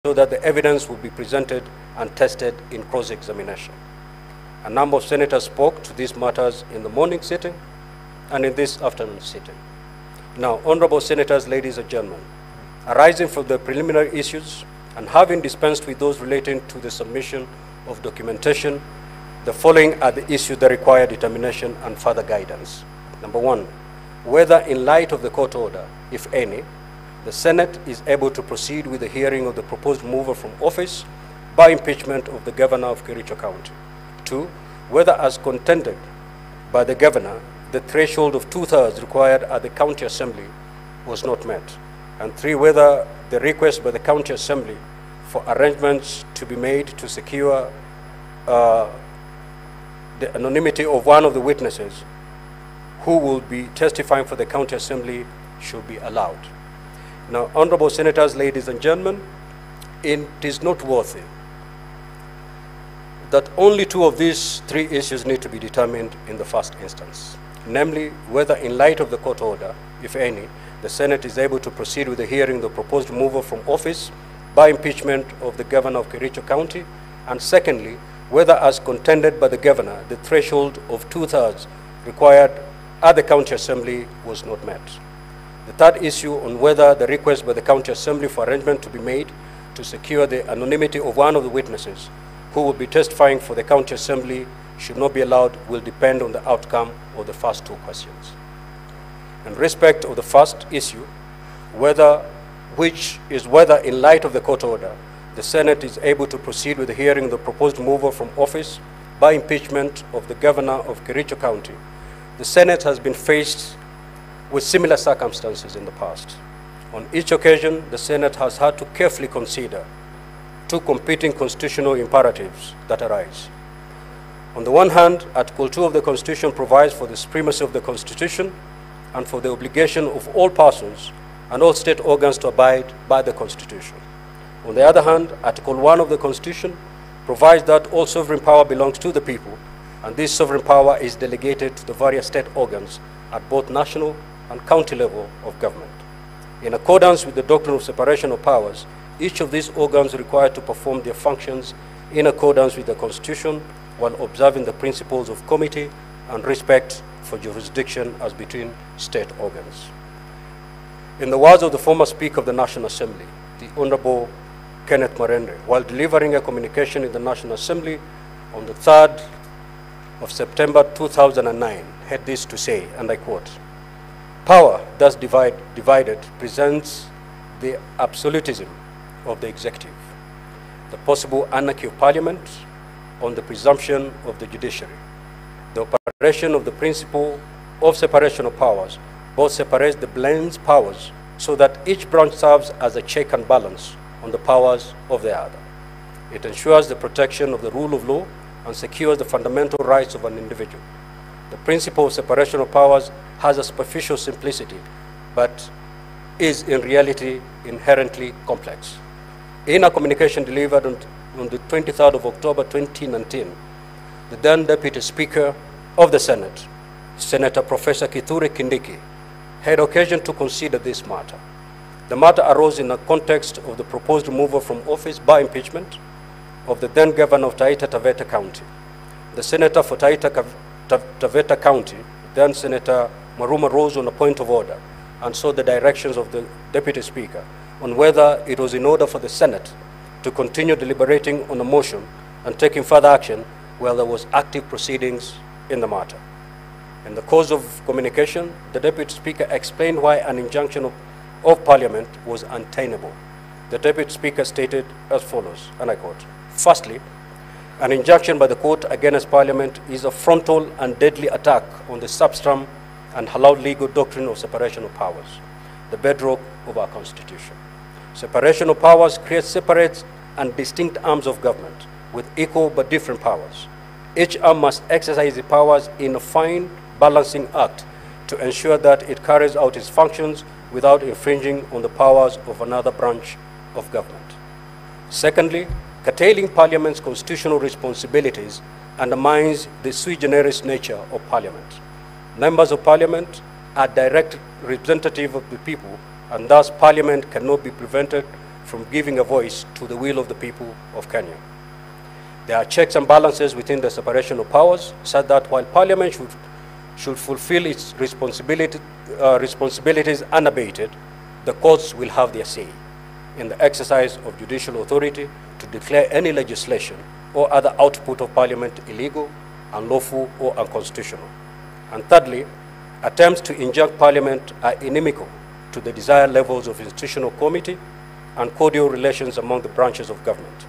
so that the evidence will be presented and tested in cross-examination. A number of senators spoke to these matters in the morning sitting and in this afternoon sitting. Now, honorable senators, ladies and gentlemen, arising from the preliminary issues and having dispensed with those relating to the submission of documentation, the following are the issues that require determination and further guidance. Number one, whether in light of the court order, if any, the Senate is able to proceed with the hearing of the proposed removal from office by impeachment of the governor of Kericho County. Two, whether as contended by the governor, the threshold of 2/3 required at the county assembly was not met. And three, whether the request by the county assembly for arrangements to be made to secure the anonymity of one of the witnesses who will be testifying for the county assembly should be allowed. Now, honorable senators, ladies and gentlemen, it is noteworthy that only two of these three issues need to be determined in the first instance, namely whether in light of the court order, if any, the Senate is able to proceed with the hearing of the proposed removal from office by impeachment of the governor of Kericho County, and secondly, whether as contended by the governor, the threshold of 2/3 required at the county assembly was not met. The third issue on whether the request by the county assembly for arrangement to be made to secure the anonymity of one of the witnesses who will be testifying for the county assembly should not be allowed will depend on the outcome of the first two questions. In respect of the first issue, which is whether in light of the court order, the Senate is able to proceed with the hearing of the proposed removal from office by impeachment of the governor of Kericho County, the Senate has been faced with similar circumstances in the past. On each occasion, the Senate has had to carefully consider two competing constitutional imperatives that arise. On the one hand, Article 2 of the Constitution provides for the supremacy of the Constitution and for the obligation of all persons and all state organs to abide by the Constitution. On the other hand, Article 1 of the Constitution provides that all sovereign power belongs to the people, and this sovereign power is delegated to the various state organs at both national and county level of government. In accordance with the doctrine of separation of powers, each of these organs is required to perform their functions in accordance with the Constitution while observing the principles of comity and respect for jurisdiction as between state organs. In the words of the former Speaker of the National Assembly, the Honorable Kenneth Marende, while delivering a communication in the National Assembly on the 3rd of September 2009, had this to say, and I quote, "Power thus divided presents the absolutism of the executive, the possible anarchy of parliament on the presumption of the judiciary. The operation of the principle of separation of powers both separates the blends powers so that each branch serves as a check and balance on the powers of the other. It ensures the protection of the rule of law and secures the fundamental rights of an individual. The principle of separation of powers has a superficial simplicity, but is in reality inherently complex." In a communication delivered on the 23rd of October 2019, the then Deputy Speaker of the Senate, Senator Professor Kithure Kindiki, had occasion to consider this matter. The matter arose in the context of the proposed removal from office by impeachment of the then governor of Taita Taveta County. The senator for Taita Taveta County, then Senator Maruma, rose on a point of order and sought the directions of the Deputy Speaker on whether it was in order for the Senate to continue deliberating on a motion and taking further action while there was active proceedings in the matter. In the course of communication, the Deputy Speaker explained why an injunction of Parliament was untenable. The Deputy Speaker stated as follows, and I quote, "Firstly, an injunction by the court against Parliament is a frontal and deadly attack on the substance and hallowed legal doctrine of separation of powers, the bedrock of our Constitution. Separation of powers creates separate and distinct arms of government with equal but different powers. Each arm must exercise its powers in a fine balancing act to ensure that it carries out its functions without infringing on the powers of another branch of government. Secondly, curtailing Parliament's constitutional responsibilities undermines the sui generis nature of Parliament. Members of Parliament are direct representatives of the people, and thus Parliament cannot be prevented from giving a voice to the will of the people of Kenya. There are checks and balances within the separation of powers, such that while Parliament should fulfill its responsibilities unabated, the courts will have their say in the exercise of judicial authority to declare any legislation or other output of Parliament illegal, unlawful, or unconstitutional. And thirdly, attempts to injunct Parliament are inimical to the desired levels of institutional comity and cordial relations among the branches of government.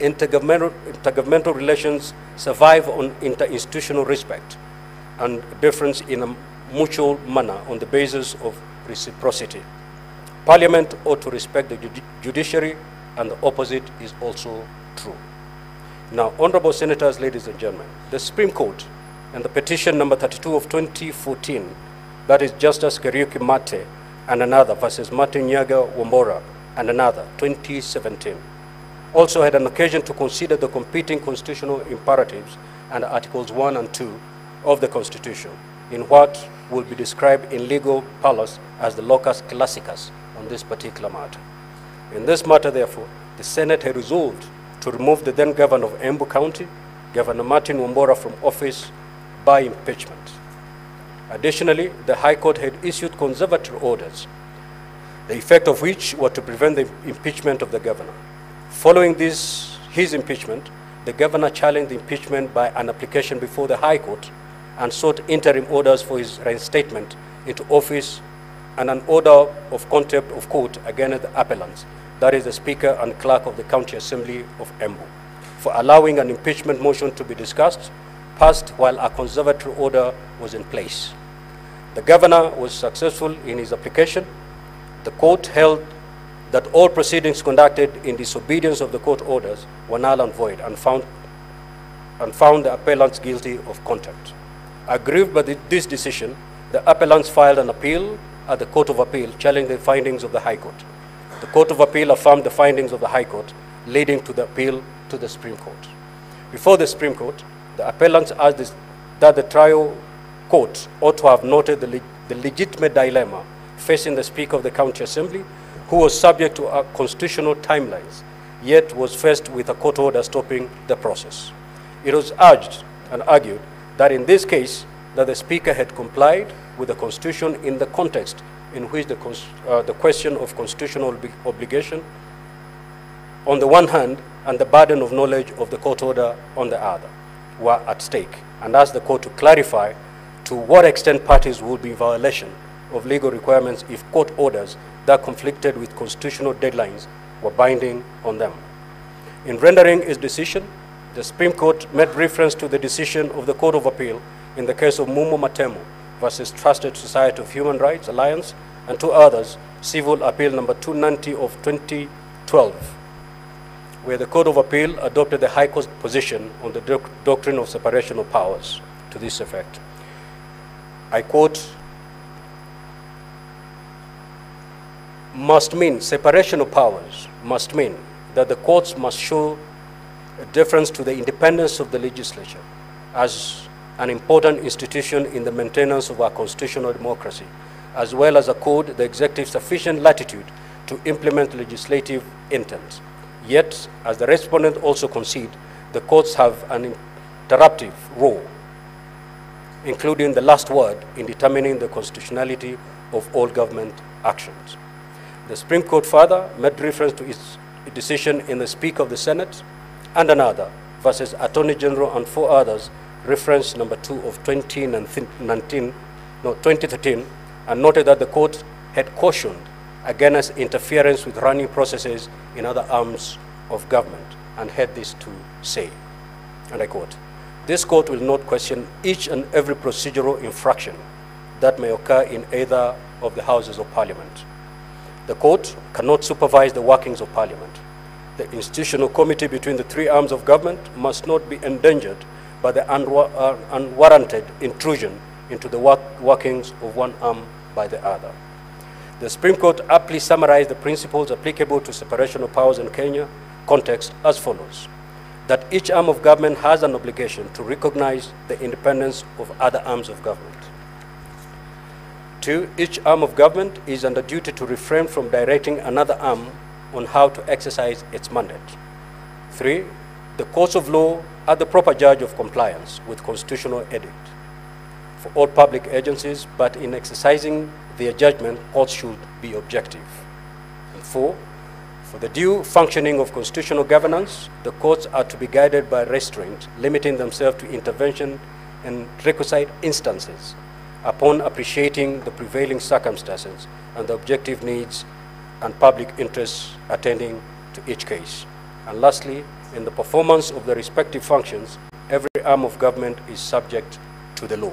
Intergovernmental relations survive on interinstitutional respect and difference in a mutual manner on the basis of reciprocity. Parliament ought to respect the judiciary, and the opposite is also true. Now, honorable senators, ladies and gentlemen, the Supreme Court and the petition number 32 of 2014, that is Justice Kariuki Mate and another versus Martin Nyaga Wambora and another, 2017, also had an occasion to consider the competing constitutional imperatives and Articles 1 and 2 of the Constitution in what will be described in legal parlance as the locus classicus on this particular matter. In this matter, therefore, the Senate had resolved to remove the then governor of Embu County, Governor Martin Wambora, from office by impeachment. Additionally, the High Court had issued conservatory orders, the effect of which were to prevent the impeachment of the governor. Following his impeachment, the governor challenged the impeachment by an application before the High Court and sought interim orders for his reinstatement into office and an order of contempt of court against the appellants, that is the Speaker and Clerk of the County Assembly of Embu, for allowing an impeachment motion to be discussed, passed while a conservatory order was in place. The governor was successful in his application. The court held that all proceedings conducted in disobedience of the court orders were null and void and found the appellants guilty of contempt. Aggrieved by this decision, the appellants filed an appeal at the Court of Appeal challenging the findings of the High Court. The Court of Appeal affirmed the findings of the High Court, leading to the appeal to the Supreme Court. Before the Supreme Court, the appellants asked that the trial court ought to have noted the legitimate dilemma facing the Speaker of the County Assembly, who was subject to constitutional timelines, yet was faced with a court order stopping the process. It was urged and argued that in this case, that the Speaker had complied with the Constitution in the context in which the question of constitutional obligation on the one hand and the burden of knowledge of the court order on the other were at stake, and asked the court to clarify to what extent parties would be in violation of legal requirements if court orders that conflicted with constitutional deadlines were binding on them. In rendering its decision, the Supreme Court made reference to the decision of the Court of Appeal in the case of Mumo Matemo versus Trusted Society of Human Rights Alliance and two others, Civil Appeal number 290 of 2012, where the Court of Appeal adopted the High Court's position on the doctrine of separation of powers to this effect. I quote, must mean, separation of powers must mean that the courts must show a deference to the independence of the legislature as an important institution in the maintenance of our constitutional democracy, as well as accord the executive sufficient latitude to implement legislative intent. Yet, as the respondent also concede, the courts have an interruptive role, including the last word in determining the constitutionality of all government actions. The Supreme Court further made reference to its decision in the Speaker of the Senate and another versus Attorney General and four others, reference number 2 of 2013, and noted that the court had cautioned against interference with running processes in other arms of government and had this to say, and I quote, this court will not question each and every procedural infraction that may occur in either of the houses of parliament. The court cannot supervise the workings of parliament. The institutional committee between the three arms of government must not be endangered by the unwarranted intrusion into the workings of one arm by the other. The Supreme Court aptly summarized the principles applicable to separation of powers in Kenya context as follows: that each arm of government has an obligation to recognize the independence of other arms of government. 2, each arm of government is under duty to refrain from directing another arm on how to exercise its mandate. 3, the courts of law are the proper judge of compliance with constitutional edict for all public agencies, but in exercising their judgment, courts should be objective. And 4, for the due functioning of constitutional governance, the courts are to be guided by restraint, limiting themselves to intervention in requisite instances upon appreciating the prevailing circumstances and the objective needs and public interests attending to each case. And lastly, in the performance of the respective functions, every arm of government is subject to the law.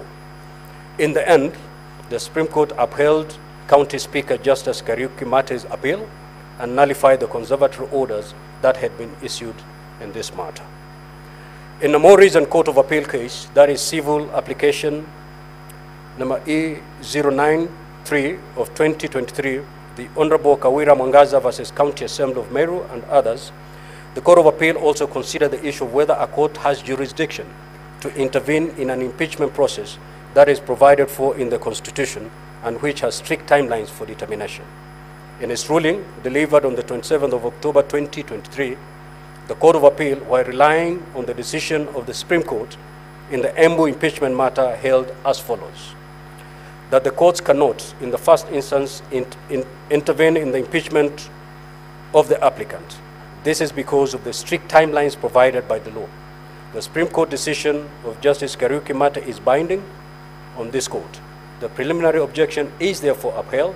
In the end, the Supreme Court upheld County Speaker Justice Kariuki Mate's appeal and nullified the conservatory orders that had been issued in this matter. In a more recent Court of Appeal case, that is civil application number E093 of 2023, the Honorable Kawira Mwangaza versus County Assembly of Meru and others, the Court of Appeal also considered the issue of whether a court has jurisdiction to intervene in an impeachment process that is provided for in the Constitution and which has strict timelines for determination. In its ruling, delivered on the 27th of October 2023, the Court of Appeal, while relying on the decision of the Supreme Court in the AJAABU impeachment matter, held as follows: that the courts cannot, in the first instance, intervene in the impeachment of the applicant. This is because of the strict timelines provided by the law. The Supreme Court decision of Justice Kariuki Mate is binding on this court. The preliminary objection is therefore upheld.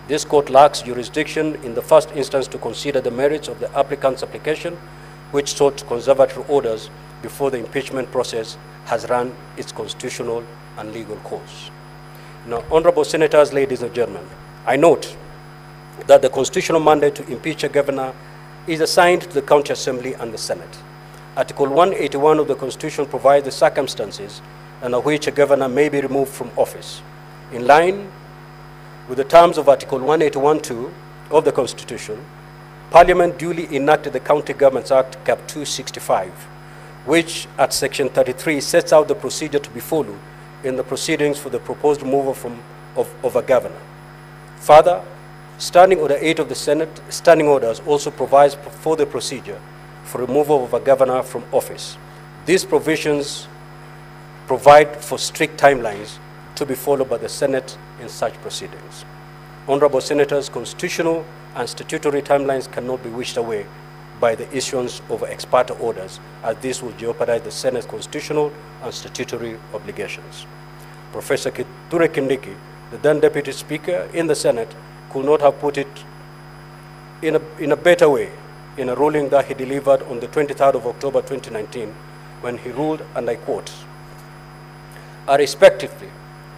This court lacks jurisdiction in the first instance to consider the merits of the applicant's application, which sought conservatory orders before the impeachment process has run its constitutional and legal course. Now, honorable senators, ladies and gentlemen, I note that the constitutional mandate to impeach a governor is assigned to the County Assembly and the Senate. Article 181 of the Constitution provides the circumstances under which a governor may be removed from office. In line with the terms of Article 181(2) of the Constitution, Parliament duly enacted the County Governments Act, Cap 265, which at Section 33 sets out the procedure to be followed in the proceedings for the proposed removal of a governor. Further, Standing Order 8 of the Senate Standing Orders also provides for the procedure for removal of a governor from office. These provisions provide for strict timelines to be followed by the Senate in such proceedings. Honorable Senators, constitutional and statutory timelines cannot be wished away by the issuance of ex parte orders, as this will jeopardize the Senate's constitutional and statutory obligations. Professor Kithure Kindiki, the then Deputy Speaker in the Senate, could not have put it in a better way in a ruling that he delivered on the 23rd of October 2019, when he ruled, and I quote, "I respectively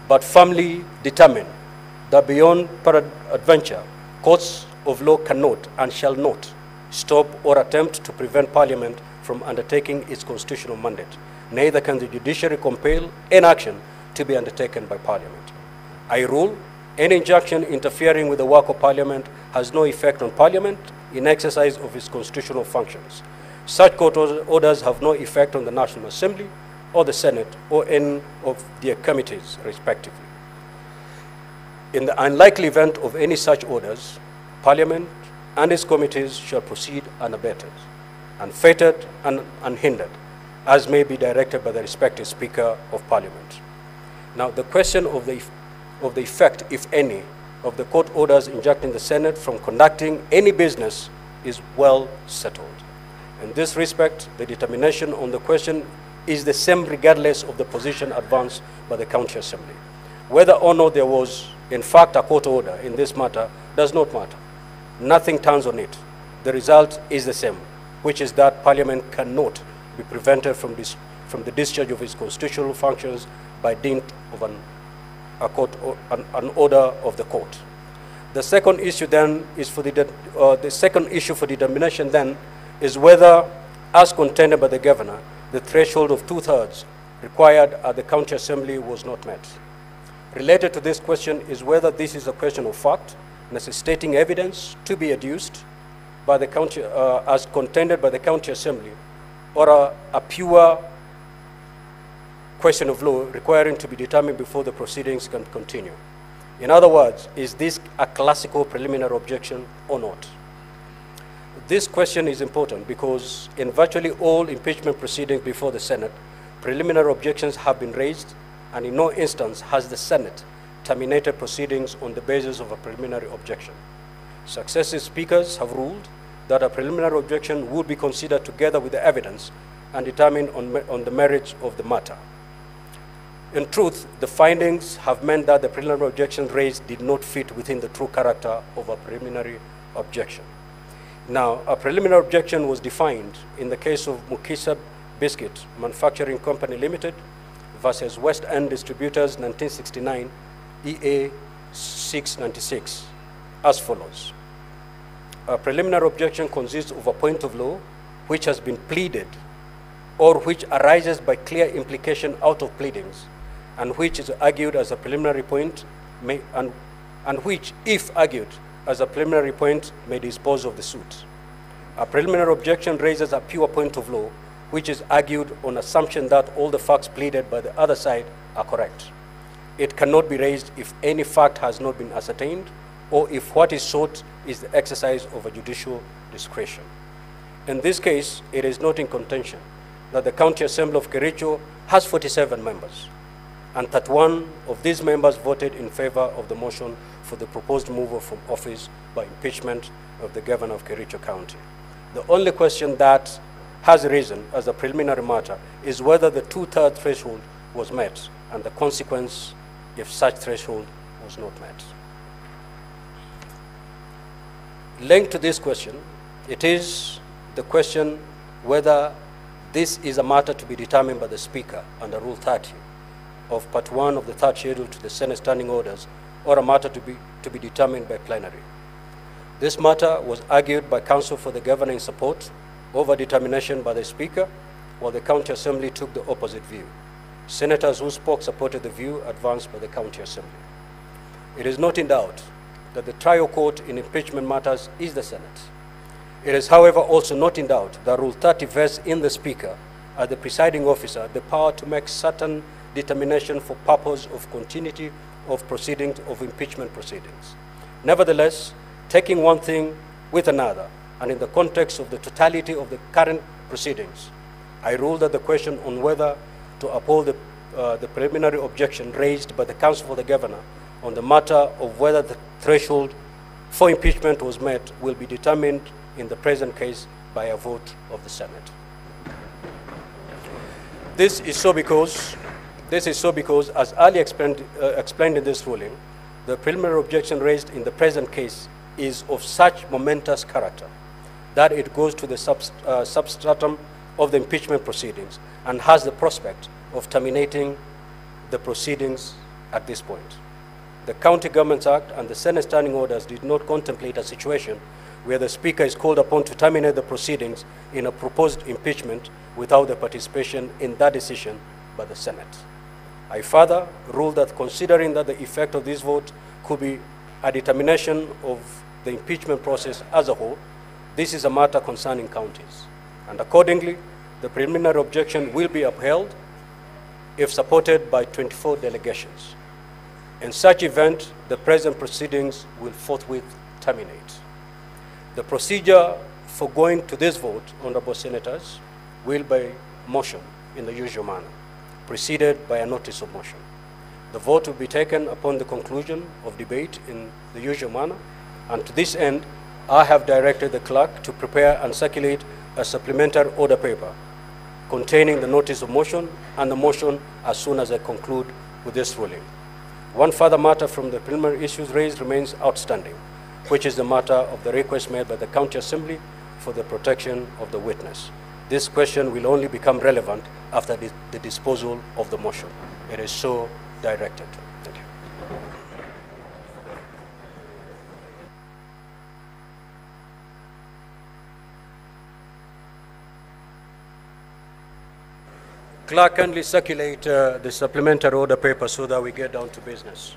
but firmly determine that beyond peradventure, courts of law cannot and shall not stop or attempt to prevent Parliament from undertaking its constitutional mandate. Neither can the judiciary compel any action to be undertaken by Parliament. I rule any injunction interfering with the work of Parliament has no effect on Parliament in exercise of its constitutional functions. Such court orders have no effect on the National Assembly or the Senate or any of their committees, respectively. In the unlikely event of any such orders, Parliament and its committees shall proceed unabated, unfettered and unhindered, as may be directed by the respective Speaker of Parliament." Now, the question of the effect, if any, of the court orders injuncting the Senate from conducting any business is well settled. In this respect, the determination on the question is the same regardless of the position advanced by the County Assembly. Whether or not there was, in fact, a court order in this matter does not matter. Nothing turns on it. The result is the same, which is that Parliament cannot be prevented from the discharge of its constitutional functions by dint of an order of the court. The second issue then is for the second issue for determination then is whether, as contended by the governor, the threshold of 2/3 required at the County Assembly was not met. Related to this question is whether this is a question of fact, necessitating evidence to be adduced by the county, as contended by the County Assembly, or a pure question of law requiring to be determined before the proceedings can continue. In other words, is this a classical preliminary objection or not? This question is important because in virtually all impeachment proceedings before the Senate, preliminary objections have been raised, and in no instance has the Senate terminated proceedings on the basis of a preliminary objection. Successive speakers have ruled that a preliminary objection would be considered together with the evidence and determined on the merits of the matter. In truth, the findings have meant that the preliminary objection raised did not fit within the true character of a preliminary objection. Now, a preliminary objection was defined in the case of Mukisa Biscuit Manufacturing Company Limited versus West End Distributors 1969 EA 696 as follows. A preliminary objection consists of a point of law which has been pleaded or which arises by clear implication out of pleadings and which is argued as a preliminary point and which, if argued as a preliminary point, may dispose of the suit. A preliminary objection raises a pure point of law which is argued on assumption that all the facts pleaded by the other side are correct. It cannot be raised if any fact has not been ascertained or if what is sought is the exercise of a judicial discretion. In this case, it is not in contention that the County Assembly of Kericho has 47 members, and 31 of these members voted in favor of the motion for the proposed mover from office by impeachment of the governor of Kericho County. The only question that has arisen as a preliminary matter is whether the 2/3 threshold was met and the consequence if such threshold was not met. Linked to this question, it is the question whether this is a matter to be determined by the Speaker under Rule 30 of Part 1 of the third schedule to the Senate Standing Orders, or a matter to be determined by plenary. This matter was argued by counsel for the governor in support over determination by the Speaker, while the County Assembly took the opposite view. Senators who spoke supported the view advanced by the County Assembly. It is not in doubt that the trial court in impeachment matters is the Senate. It is, however, also not in doubt that Rule 30 vests in the Speaker as the presiding officer the power to make certain determination for purpose of continuity of proceedings, of impeachment proceedings. Nevertheless, taking one thing with another, and in the context of the totality of the current proceedings, I rule that the question on whether to uphold the preliminary objection raised by the counsel for the governor on the matter of whether the threshold for impeachment was met will be determined in the present case by a vote of the Senate. This is so because, as earlier explained in this ruling, the preliminary objection raised in the present case is of such momentous character that it goes to the substratum of the impeachment proceedings and has the prospect of terminating the proceedings at this point. The County Governments Act and the Senate Standing Orders did not contemplate a situation where the Speaker is called upon to terminate the proceedings in a proposed impeachment without the participation in that decision by the Senate. I further rule that considering that the effect of this vote could be a determination of the impeachment process as a whole, this is a matter concerning counties, and accordingly, the preliminary objection will be upheld if supported by 24 delegations. In such event, the present proceedings will forthwith terminate. The procedure for going to this vote, honorable senators, will be motion in the usual manner, preceded by a notice of motion. The vote will be taken upon the conclusion of debate in the usual manner, and to this end, I have directed the clerk to prepare and circulate a supplementary order paper containing the notice of motion and the motion as soon as I conclude with this ruling. One further matter from the preliminary issues raised remains outstanding, which is the matter of the request made by the County Assembly for the protection of the witness. This question will only become relevant after the disposal of the motion. It is so directed. Thank you. Clerk, kindly circulate the supplementary order paper so that we get down to business.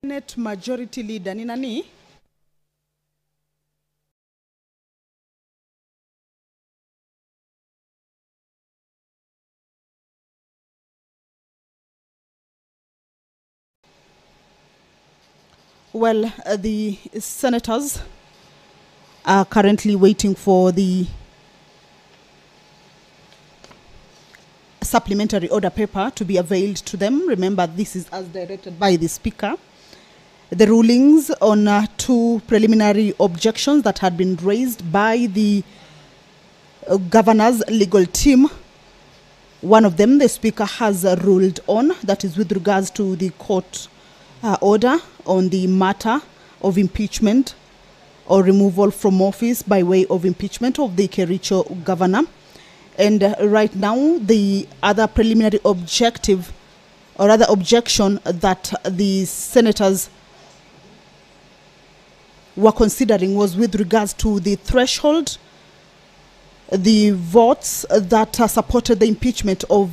Senate Majority Leader ni nani? Well, the senators are currently waiting for the supplementary order paper to be availed to them. Remember, this is as directed by the Speaker. The rulings on two preliminary objections that had been raised by the governor's legal team. One of them, the Speaker has ruled on, that is with regards to the court order on the matter of impeachment or removal from office by way of impeachment of the Kericho governor. And right now, the other preliminary objection that the senators were considering was with regards to the threshold. The votes that supported the impeachment of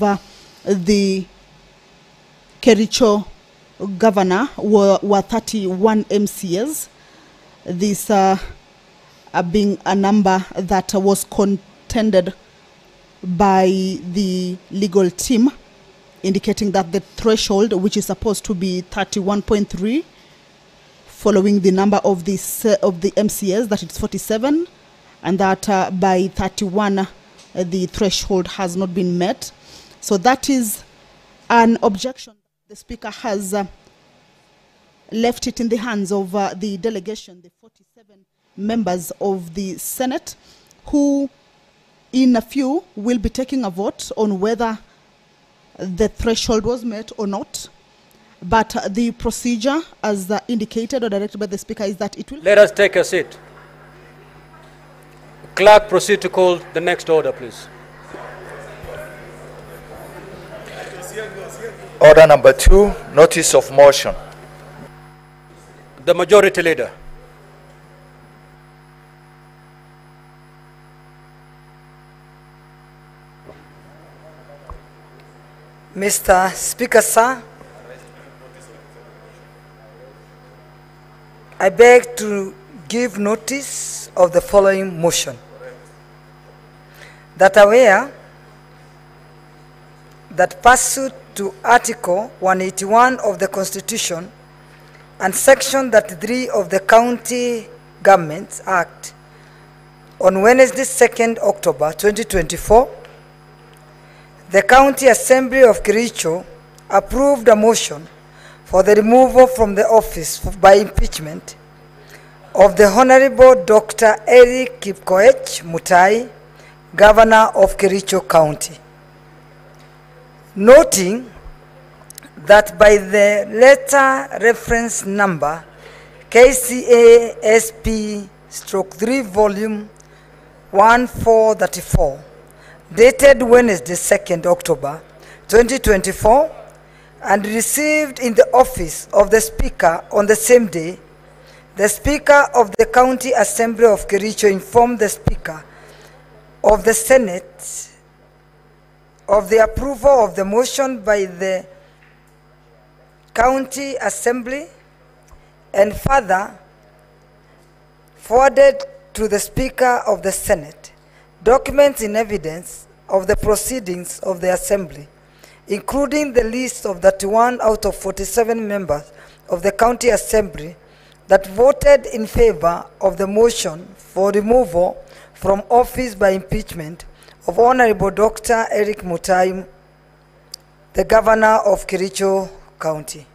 the Kericho governor were 31 MCAs. This being a number that was contended by the legal team, indicating that the threshold, which is supposed to be 31.3, following the number of the MCAs, that it's 47, and that by 31 the threshold has not been met. So that is an objection. The Speaker has left it in the hands of the delegation, the 47 members of the Senate, who in a few will be taking a vote on whether the threshold was met or not. But the procedure, as indicated or directed by the Speaker, is that it will... Let us take a seat. Clerk, proceed to call the next order, please. Order number 2, notice of motion. The Majority Leader. Mr. Speaker, sir, I beg to give notice of the following motion. That aware that pursuant to Article 181 of the Constitution and Section 33 of the County Governments Act, on Wednesday, 2nd October 2024, the County Assembly of Kericho approved a motion for the removal from the office by impeachment of the Honorable Dr. Eric Kipkoech Mutai, Governor of Kericho County. Noting that by the letter reference number KCASP/3 volume 1434, dated Wednesday, 2nd October 2024, and received in the office of the Speaker on the same day, the Speaker of the County Assembly of Kericho informed the Speaker of the Senate of the approval of the motion by the County Assembly, and further forwarded to the Speaker of the Senate documents in evidence of the proceedings of the Assembly, including the list of 31 out of 47 members of the County Assembly that voted in favor of the motion for removal from office by impeachment of Honorable Dr. Eric Mutai, the Governor of Kericho County.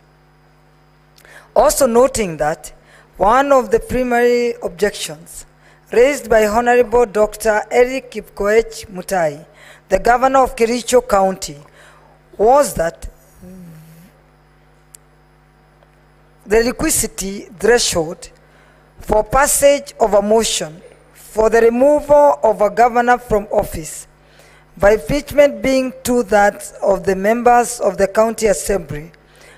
Also noting that one of the primary objections raised by Honorable Dr. Eric Kipkoech Mutai, the Governor of Kericho County, was that the requisite threshold for passage of a motion for the removal of a governor from office by impeachment being 2/3 of the members of the County Assembly,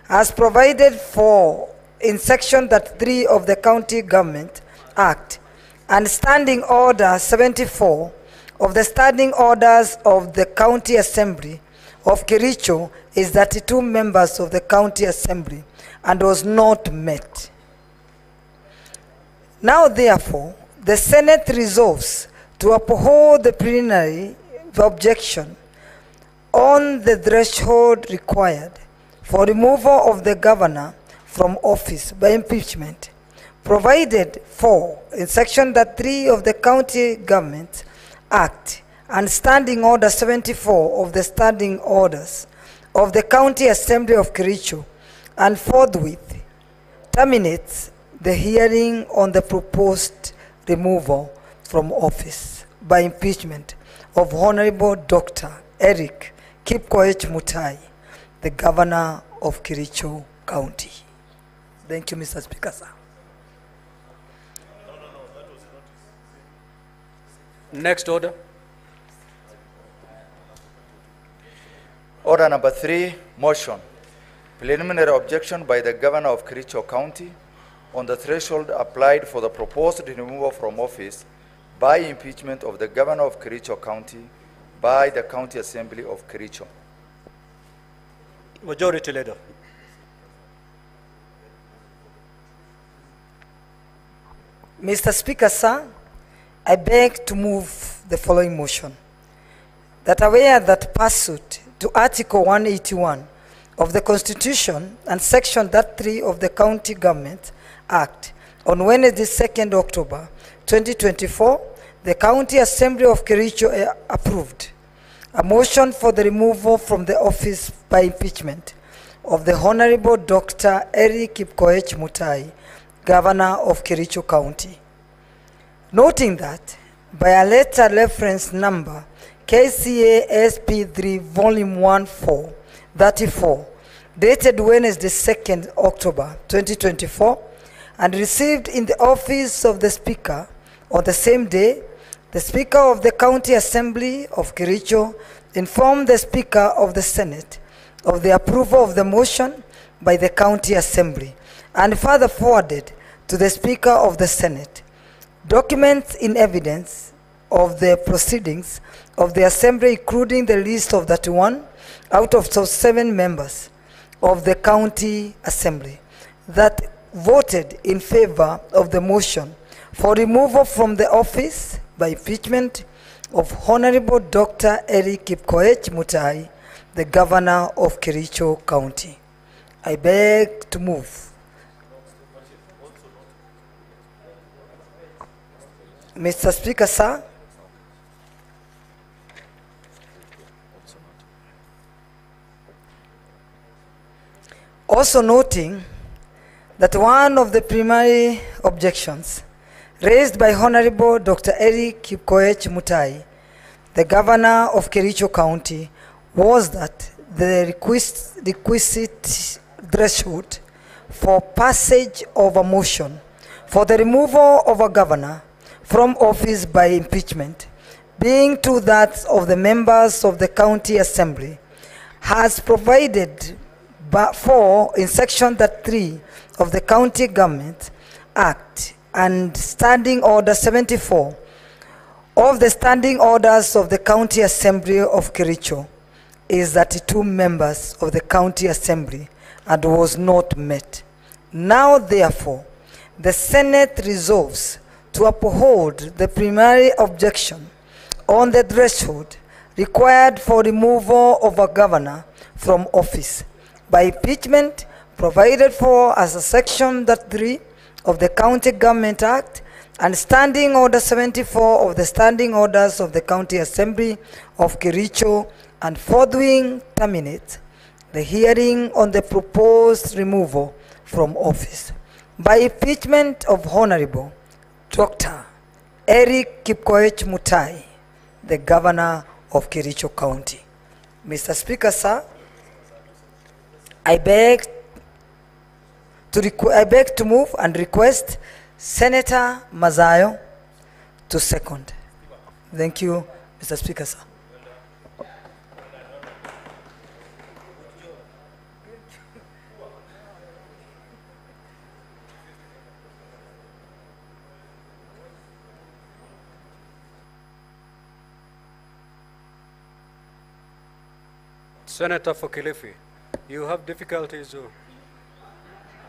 as provided for in Section 33 of the County Government Act and Standing Order 74 of the Standing Orders of the County Assembly of Kericho, is 32 members of the County Assembly and was not met. Now, therefore, the Senate resolves to uphold the preliminary objection on the threshold required for removal of the governor from office by impeachment, provided for in Section 3 of the County Government Act and Standing Order 74 of the Standing Orders of the County Assembly of Kericho, and forthwith terminates the hearing on the proposed removal from office by impeachment of Honorable Dr. Eric Kipkoech Mutai, the Governor of Kericho County. Thank you, Mr. Speaker, sir. Next order. Order number 3, motion. Preliminary objection by the Governor of Kericho County on the threshold applied for the proposed removal from office by impeachment of the Governor of Kericho County by the County Assembly of Kericho. Majority Leader. Mr. Speaker, sir, I beg to move the following motion. That aware that pursuant to Article 181 of the Constitution and Section 3 of the County Government Act, on Wednesday, 2nd October 2024, the County Assembly of Kericho approved a motion for the removal from the office by impeachment of the Honorable Dr. Eric Kipkoech Mutai, Governor of Kericho County. Noting that by a letter reference number KCA SP3 Volume 1434, dated Wednesday, 2nd October 2024, and received in the office of the Speaker on the same day, the Speaker of the County Assembly of Kericho informed the Speaker of the Senate of the approval of the motion by the County Assembly, and further forwarded to the Speaker of the Senate documents in evidence of the proceedings of the Assembly, including the list of 31 out of 7 members of the County Assembly that voted in favor of the motion for removal from the office by impeachment of Honorable Dr. Eric Kipkoech Mutai, the Governor of Kericho County. I beg to move. Mr. Speaker, sir, also noting that one of the primary objections raised by Honorable Dr. Eric Kipkoech Mutai, the Governor of Kericho County, was that the requisite threshold for passage of a motion for the removal of a governor from office by impeachment, being to that of the members of the County Assembly, has provided for in Section 3 of the County Government Act and Standing Order 74 of the Standing Orders of the County Assembly of Kericho is 32 members of the County Assembly and was not met. Now, therefore, the Senate resolves to uphold the primary objection on the threshold required for removal of a governor from office by impeachment, provided for as a Section 3 of the County Government Act and Standing Order 74 of the Standing Orders of the County Assembly of Kericho, and forthwith terminate the hearing on the proposed removal from office by impeachment of Honorable Dr. Eric Kipkoech Mutai, the Governor of Kericho County. Mr. Speaker, sir, I beg to move and request Senator Mazayo to second. Thank you, Mr. Speaker, sir. Senator for Kilifi. You have difficulties?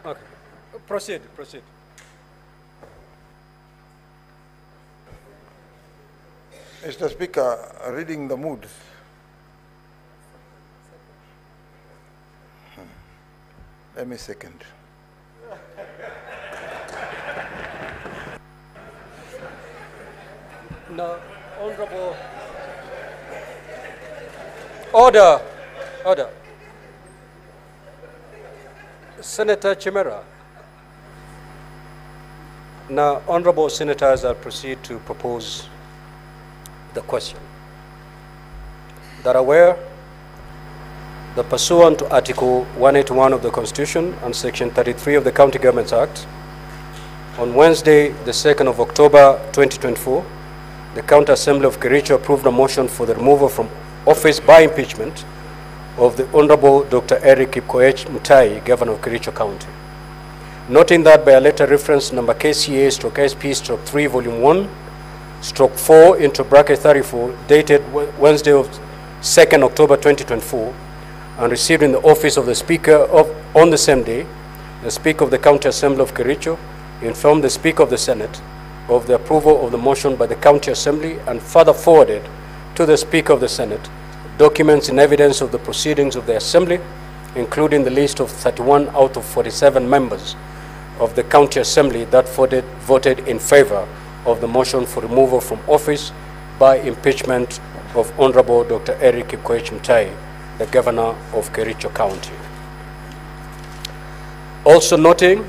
Okay. Proceed. Mr. Speaker, reading the mood. Let me second. No, Honorable. Order. Senator Chimera. Now, Honorable Senators, I'll proceed to propose the question. That aware that pursuant to Article 181 of the Constitution and Section 33 of the County Governments Act, on Wednesday, the 2nd of October 2024, the County Assembly of Kericho approved a motion for the removal from office by impeachment of the Honorable Dr. Eric Kipkoech Mutai, Governor of Kericho County. Noting that by a letter reference number KCA/SP/3 Volume 1/4 into bracket 34, dated Wednesday of 2nd October 2024, and received in the office of the Speaker on the same day, the Speaker of the County Assembly of Kericho informed the Speaker of the Senate of the approval of the motion by the County Assembly and further forwarded to the Speaker of the Senate documents in evidence of the proceedings of the Assembly, including the list of 31 out of 47 members of the County Assembly that voted in favor of the motion for removal from office by impeachment of Honorable Dr. Eric Kipkoech Mutai, the Governor of Kericho County. Also noting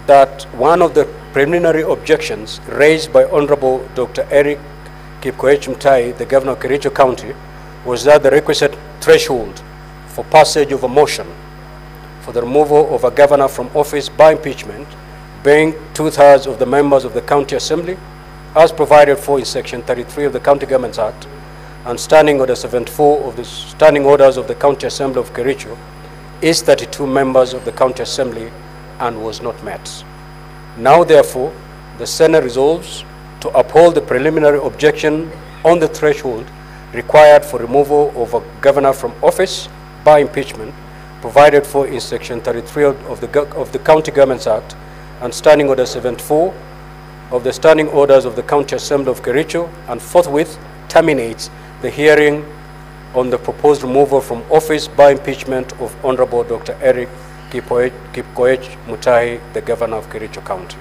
that one of the preliminary objections raised by Honorable Dr. Eric Kipkoech Mutai, the Governor of Kericho County, was that the requisite threshold for passage of a motion for the removal of a governor from office by impeachment being 2/3 of the members of the County Assembly, as provided for in Section 33 of the County Governments Act and Standing Order 74 of the Standing Orders of the County Assembly of Kericho, is 32 members of the County Assembly and was not met. Now, therefore, the Senate resolves to uphold the preliminary objection on the threshold required for removal of a governor from office by impeachment, provided for in Section 33 of the County Governments Act and Standing Order 74 of the Standing Orders of the County Assembly of Kericho, and forthwith terminates the hearing on the proposed removal from office by impeachment of Honorable Dr. Eric Kipkoech Mutai, the Governor of Kericho County.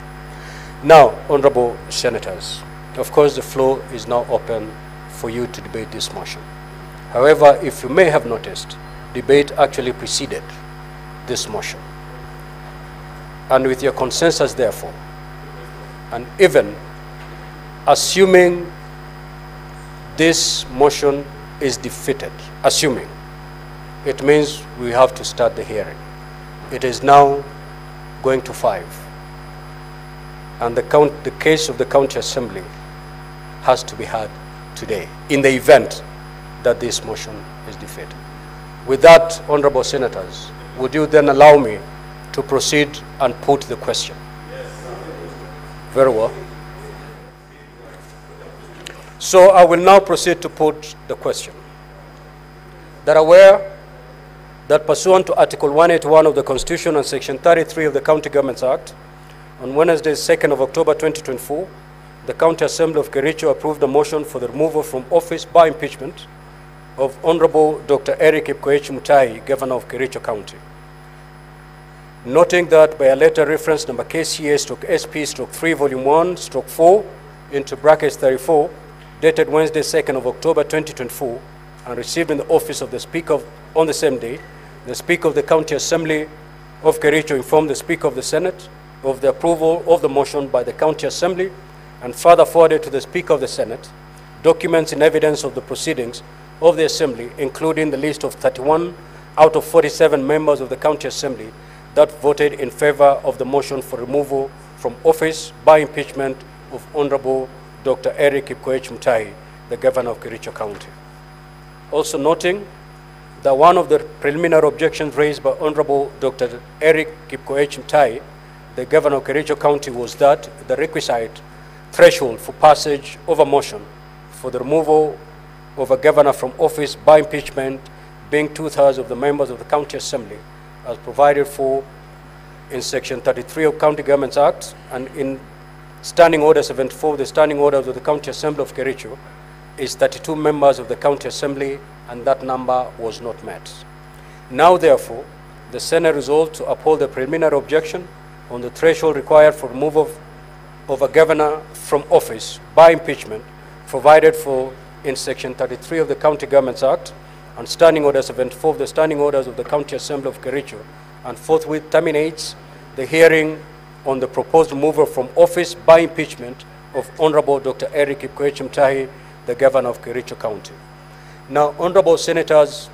Now, Honorable Senators, of course the floor is now open for you to debate this motion. However, if you may have noticed, debate actually preceded this motion. And with your consensus, therefore, and even assuming this motion is defeated, assuming, it means we have to start the hearing. It is now going to 5. And the case of the County Assembly has to be heard today, in the event that this motion is defeated. With that, Honorable Senators, would you then allow me to proceed and put the question? Yes. Very well. So I will now proceed to put the question. That aware that pursuant to Article 181 of the Constitution and Section 33 of the County Governments Act, on Wednesday, 2nd of October 2024, the County Assembly of Kericho approved a motion for the removal from office by impeachment of Honorable Dr. Eric Kipkoech Mutai, Governor of Kericho County. Noting that by a letter reference number KCA/SP/3 Volume 1/4 into brackets 34, dated Wednesday, 2nd of October 2024, and received in the office of the Speaker on the same day, the Speaker of the County Assembly of Kericho informed the Speaker of the Senate of the approval of the motion by the County Assembly and further forwarded to the Speaker of the Senate documents in evidence of the proceedings of the Assembly, including the list of 31 out of 47 members of the County Assembly that voted in favor of the motion for removal from office by impeachment of Honorable Dr. Eric Kipkoech Mutai, the Governor of Kericho County. Also noting that one of the preliminary objections raised by Honorable Dr. Eric Kipkoech Mutai, the Governor of Kericho County, was that the requisite threshold for passage of a motion for the removal of a governor from office by impeachment being 2/3 of the members of the County Assembly, as provided for in Section 33 of County Governments Act and in Standing Order 74, the Standing Orders of the County Assembly of Kericho, is 32 members of the County Assembly, and that number was not met. Now, therefore, the Senate resolved to uphold the preliminary objection on the threshold required for removal of a governor from office by impeachment, provided for in Section 33 of the County Governments Act and Standing Order 74 of the Standing Orders of the County Assembly of Kericho, and forthwith terminates the hearing on the proposed removal from office by impeachment of Honorable Dr. Eric Mutai, the Governor of Kericho County. Now, Honorable Senators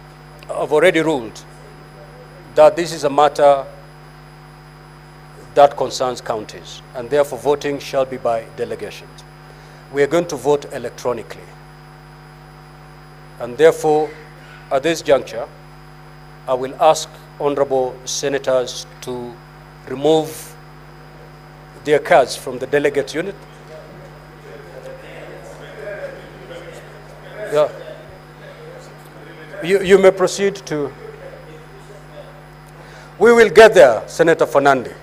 have already ruled that this is a matter that concerns counties, and therefore voting shall be by delegations. We are going to vote electronically. And therefore, at this juncture, I will ask Honorable Senators to remove their cards from the delegate unit. Yeah. You may proceed to. We will get there, Senator Fernandi.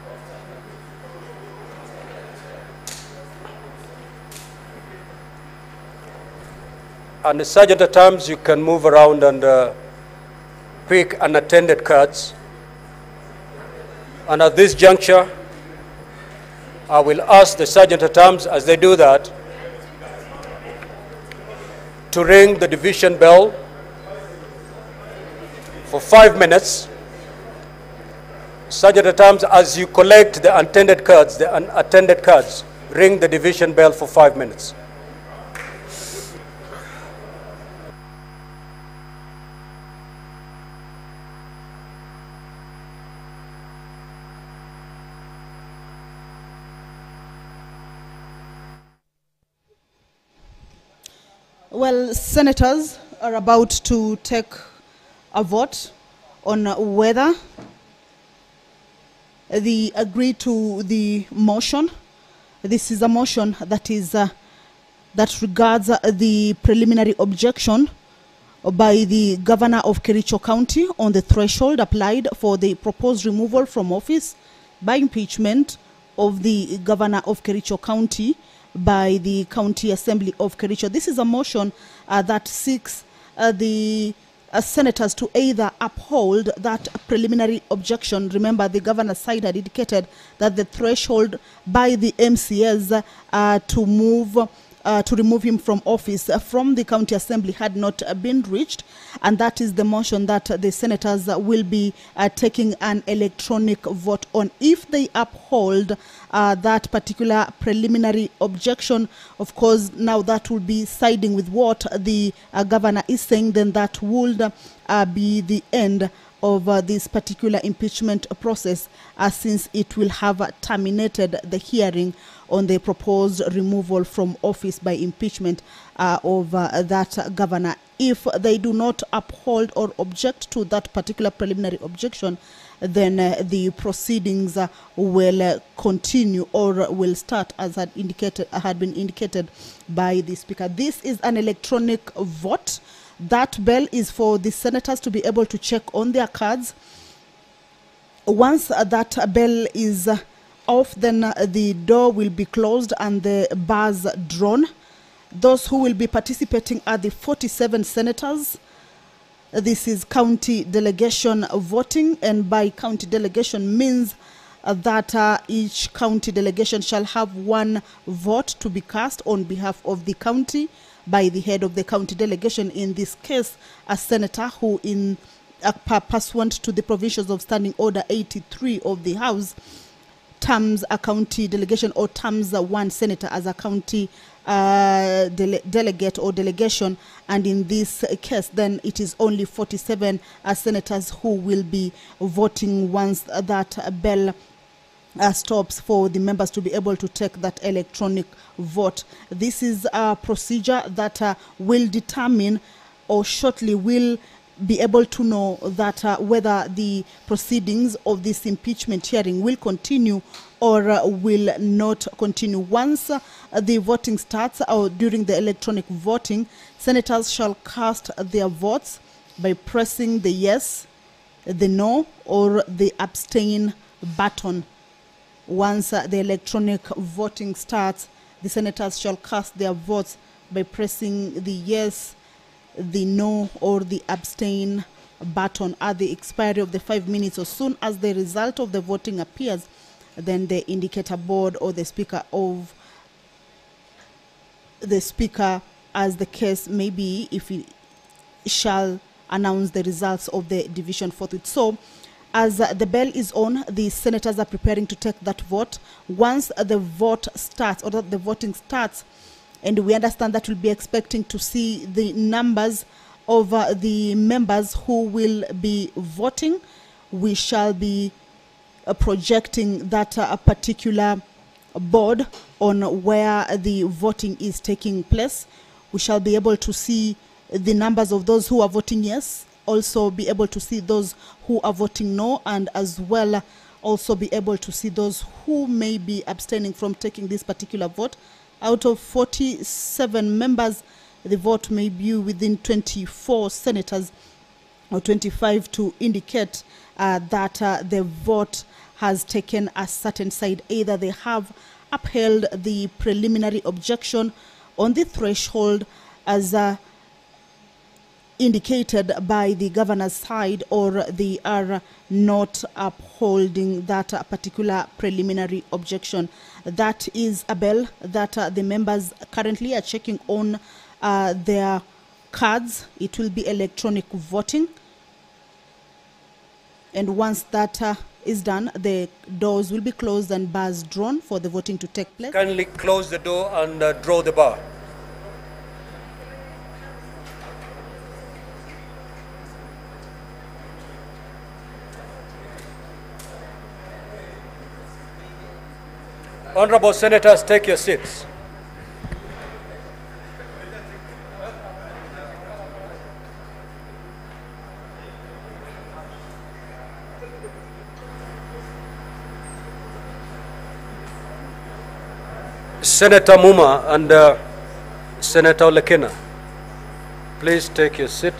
And the Sergeant at Arms, you can move around and pick unattended cards. And at this juncture, I will ask the Sergeant at Arms, as they do that, to ring the division bell for 5 minutes. Sergeant at Arms, as you collect the unattended cards, ring the division bell for 5 minutes. Well, senators are about to take a vote on whether they agree to the motion. This is a motion that is that regards the preliminary objection by the governor of Kericho County on the threshold applied for the proposed removal from office by impeachment of the governor of Kericho County by the County Assembly of Kericho. This is a motion that seeks the senators to either uphold that preliminary objection. Remember, the governor's side had indicated that the threshold by the MCS to remove him from office from the County Assembly had not been reached, and that is the motion that the senators will be taking an electronic vote on. If they uphold that particular preliminary objection, of course, now that will be siding with what the governor is saying, then that would be the end of this particular impeachment process, since it will have terminated the hearing on the proposed removal from office by impeachment of that governor. If they do not uphold or object to that particular preliminary objection, then the proceedings will continue or will start as had been indicated by the Speaker. This is an electronic vote. That bell is for the senators to be able to check on their cards. Once that bell is off, then the door will be closed and the bars drawn. Those who will be participating are the 47 senators. This is county delegation voting, and by county delegation means that each county delegation shall have one vote to be cast on behalf of the county by the head of the county delegation, in this case a senator who, in pursuant to the provisions of Standing Order 83 of the House, terms a county delegation or terms one senator as a county delegate or delegation, and in this case then it is only 47 senators who will be voting once that bell stops for the members to be able to take that electronic vote. This is a procedure that will determine, or shortly will be able to know, that whether the proceedings of this impeachment hearing will continue or will not continue. Once the voting starts, or during the electronic voting, senators shall cast their votes by pressing the yes, the no, or the abstain button. Once the electronic voting starts, the senators shall cast their votes by pressing the yes, the no, or the abstain button at the expiry of the 5 minutes. As soon as the result of the voting appears, then the indicator board or the speaker of the speaker, as the case may be, if he shall announce the results of the division forthwith. So as the bell is on, the senators are preparing to take that vote. Once the vote starts, or that the voting starts, and we understand that we'll be expecting to see the numbers of the members who will be voting, we shall be projecting that particular board on where the voting is taking place. We shall be able to see the numbers of those who are voting yes, also be able to see those who are voting no, and as well also be able to see those who may be abstaining from taking this particular vote. Out of 47 members, the vote may be within 24 senators or 25 to indicate that the vote has taken a certain side. Either they have upheld the preliminary objection on the threshold as indicated by the governor's side, or they are not upholding that particular preliminary objection. That is a bell that the members currently are checking on their cards. It will be electronic voting, and once that is done, the doors will be closed and bars drawn for the voting to take place. Kindly close the door and draw the bar. Honorable Senators, take your seats. Senator Muma and Senator Lekina, please take your seat.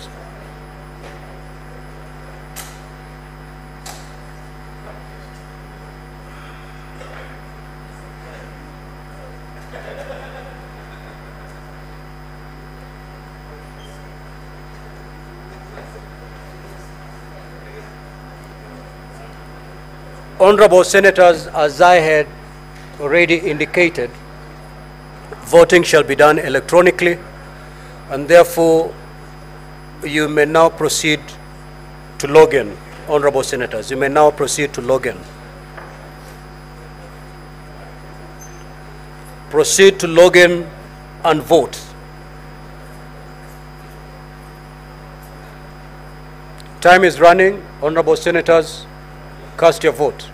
Honorable Senators, as I had already indicated, voting shall be done electronically, and therefore you may now proceed to log in. Honorable Senators, you may now proceed to log in. Proceed to log in and vote. Time is running. Honorable Senators, cast your vote.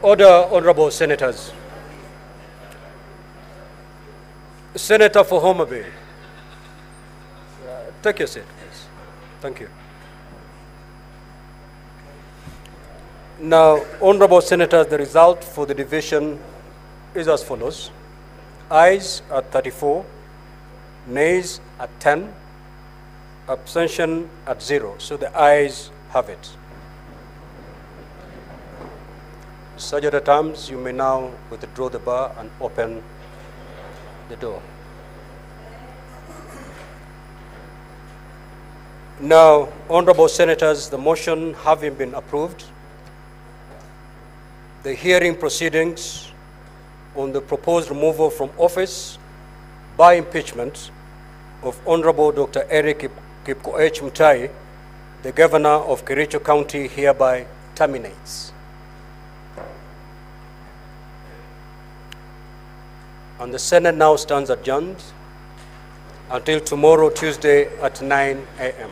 Order, honorable senators. Senator for Homa Bay. Take your seat, please. Thank you. Now, honorable senators, the result for the division is as follows. Ayes at 34, nays at 10, abstention at 0. So the ayes have it. Sergeant at arms, you may now withdraw the bar and open the door. Now, honorable senators, the motion having been approved, the hearing proceedings on the proposed removal from office by impeachment of Honorable Dr. Eric Kipkoech Mutai, the Governor of Kericho County, hereby terminates. And the Senate now stands adjourned until tomorrow, Tuesday at 9 a.m.